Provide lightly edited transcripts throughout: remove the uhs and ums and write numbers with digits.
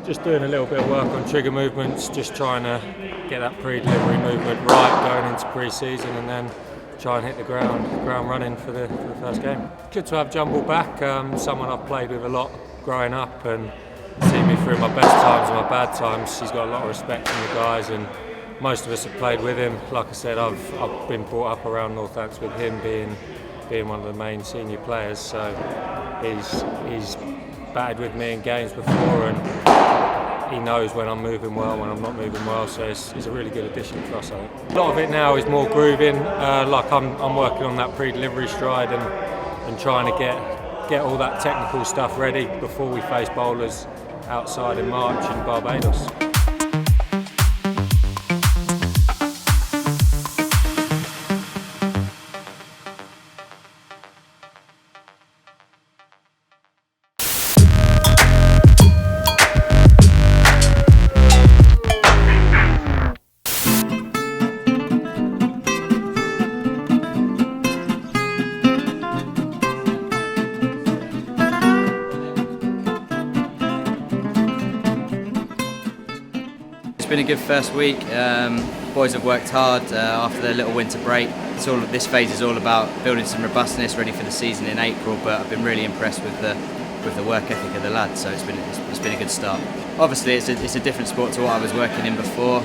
Just doing a little bit of work on trigger movements, just trying to get that pre-delivery movement right going into pre-season, and then try and hit the ground running for the first game. Good to have Jumble back, someone I've played with a lot growing up and seen me through my best times and my bad times. He's got a lot of respect from the guys, and most of us have played with him. Like I said, I've been brought up around Northants with him being one of the main senior players, so he's batted with me in games before, and he knows when I'm moving well, when I'm not moving well, so it's a really good addition for us, I think. A lot of it now is more grooving, like I'm working on that pre-delivery stride and trying to get all that technical stuff ready before we face bowlers outside in March in Barbados. It's been a good first week. Boys have worked hard after their little winter break. This phase is all about building some robustness, ready for the season in April. But I've been really impressed with the work ethic of the lads. So it's been a good start. Obviously, it's a different sport to what I was working in before.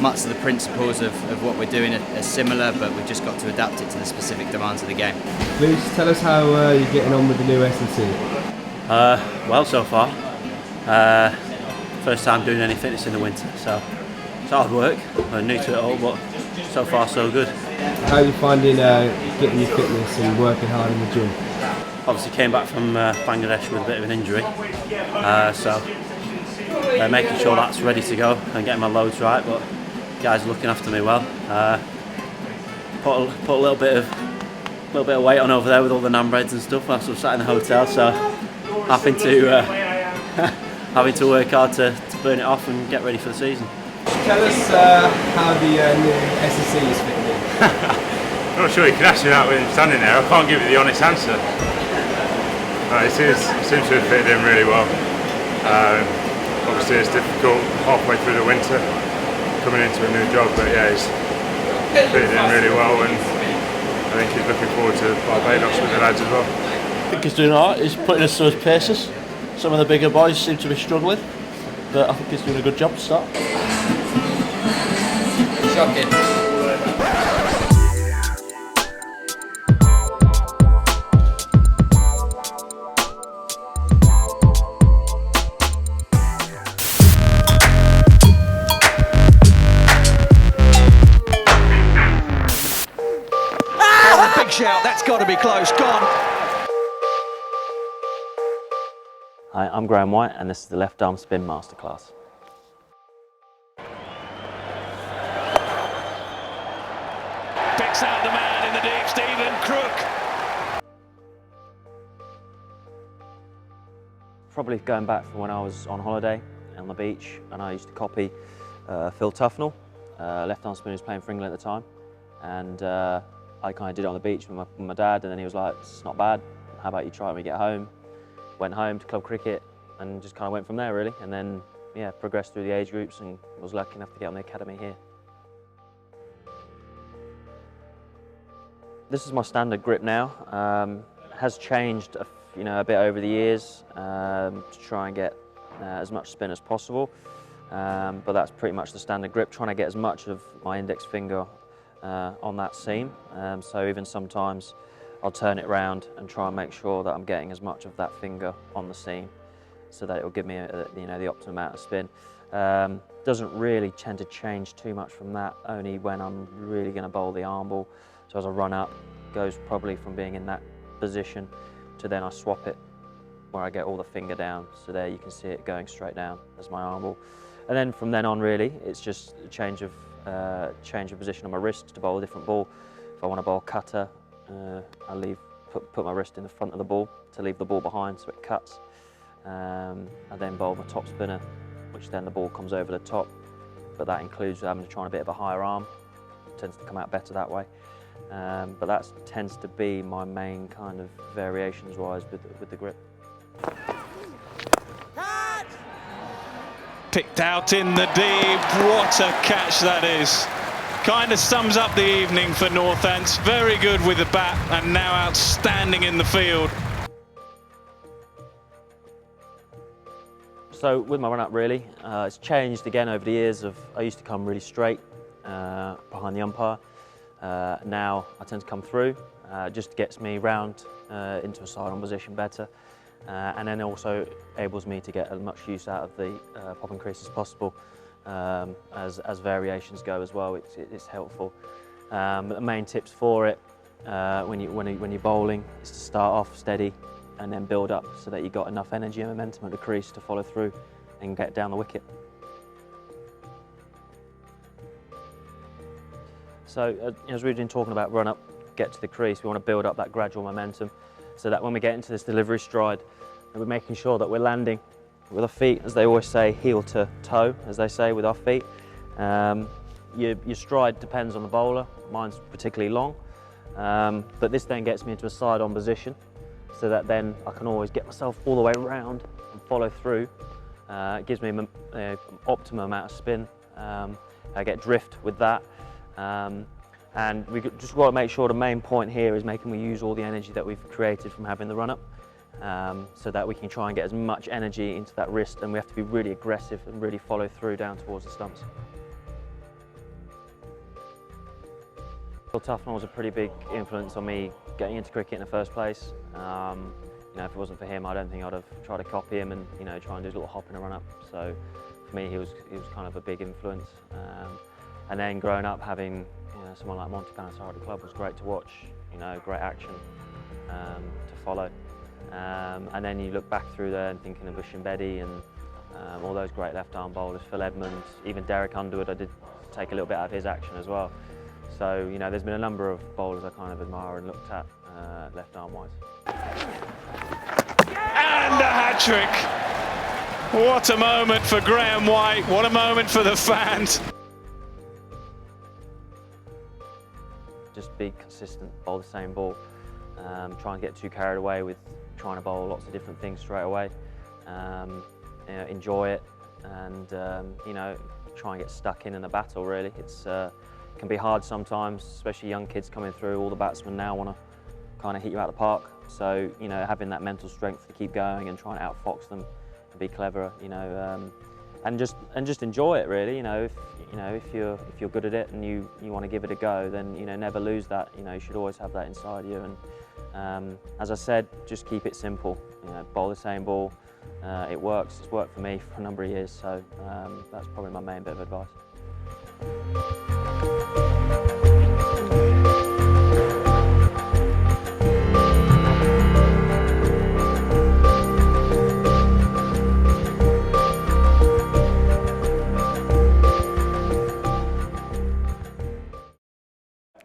Much of the principles of what we're doing are similar, but we've just got to adapt it to the specific demands of the game. Please tell us how you're getting on with the new S&C. Well, so far. First time doing any fitness in the winter, so it's hard work. I'm new to it all, but so far so good. How are you finding getting your fitness and working hard in the gym? Obviously came back from Bangladesh with a bit of an injury, so making sure that's ready to go and getting my loads right, but guys are looking after me well. Put a little bit of weight on over there with all the naan breads and stuff whilst I'm sat in the hotel, so having to work hard to burn it off and get ready for the season. Tell us how the new S&C is fitting in. I'm not sure you can ask me that when I'm standing there. I can't give you the honest answer. It seems to have fitted in really well. Obviously it's difficult halfway through the winter coming into a new job, but yeah, he's fitted in really well, and I think he's looking forward to Barbados with the lads as well. I think he's doing alright. He's putting us through his paces. Some of the bigger boys seem to be struggling, but I think he's doing a good job to start. Shocking. Oh, big shout, that's got to be close, gone. Hi, I'm Graham White and this is the Left Arm Spin Masterclass. Picks out the man in the deep, Stephen Crook. Probably going back from when I was on holiday on the beach and I used to copy Phil Tufnell, left arm spinner who was playing for England at the time, and I kind of did it on the beach with my dad, and then he was like, it's not bad, how about you try it when we get home? Went home to club cricket and just kind of went from there really, and then yeah, progressed through the age groups and was lucky enough to get on the academy here. This is my standard grip now. Has changed a bit over the years to try and get as much spin as possible, but that's pretty much the standard grip, trying to get as much of my index finger on that seam, so even sometimes I'll turn it around and try and make sure that I'm getting as much of that finger on the seam so that it will give me the optimum amount of spin. Doesn't really tend to change too much from that, only when I'm really going to bowl the arm ball. So as I run up, goes probably from being in that position to then I swap it where I get all the finger down. So there you can see it going straight down as my arm ball. And then from then on really, it's just a change of position on my wrist to bowl a different ball. If I want to bowl cutter, I put my wrist in the front of the ball to leave the ball behind so it cuts. I then bowl my top spinner, which then the ball comes over the top, but that includes having to try on a bit of a higher arm. It tends to come out better that way. But that tends to be my main kind of variations wise with the grip. Picked out in the deep. What a catch that is. Kind of sums up the evening for Northants. Very good with the bat and now outstanding in the field. So with my run-up really, it's changed again over the years. I used to come really straight behind the umpire. Now I tend to come through, just gets me round into a side-on position better, and then also enables me to get as much use out of the popping crease as possible. As variations go as well, it's helpful. But the main tips for it when you're bowling is to start off steady and then build up so that you've got enough energy and momentum at the crease to follow through and get down the wicket. So as we've been talking about run up, get to the crease, we want to build up that gradual momentum so that when we get into this delivery stride, we're making sure that we're landing with our feet, as they always say, heel to toe, as they say, with our feet. Your stride depends on the bowler. Mine's particularly long, but this then gets me into a side-on position so that then I can always get myself all the way around and follow through. It gives me an optimum amount of spin. I get drift with that. And we just want to make sure the main point here is making we use all the energy that we've created from having the run-up. So that we can try and get as much energy into that wrist, and we have to be really aggressive and really follow through down towards the stumps. Phil Tufnell was a pretty big influence on me getting into cricket in the first place. You know, if it wasn't for him, I don't think I'd have tried to copy him and try and do a little hop in a run-up. So for me, he was kind of a big influence. And then growing up, having someone like Monty Panesar at the club was great to watch. Great action to follow. And then you look back through there and thinking of Bushim Bedi and all those great left-arm bowlers, Phil Edmonds, even Derek Underwood. I did take a little bit out of his action as well. So there's been a number of bowlers I kind of admire and looked at left-arm wise. And a hat-trick. What a moment for Graham White. What a moment for the fans. Just be consistent, bowl the same ball. Try and get too carried away with trying to bowl lots of different things straight away. Enjoy it and try and get stuck in the battle really. It can be hard sometimes, especially young kids coming through. All the batsmen now want to kind of hit you out of the park. So having that mental strength to keep going and trying to outfox them and be clever, and just enjoy it really. If you're good at it and you want to give it a go, then never lose that. You should always have that inside you. And as I said, just keep it simple. Bowl the same ball. It works. It's worked for me for a number of years. So that's probably my main bit of advice.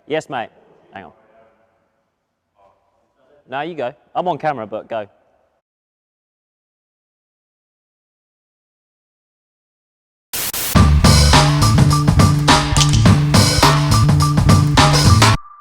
Yes, mate. Hang on. No, you go. I'm on camera, but go.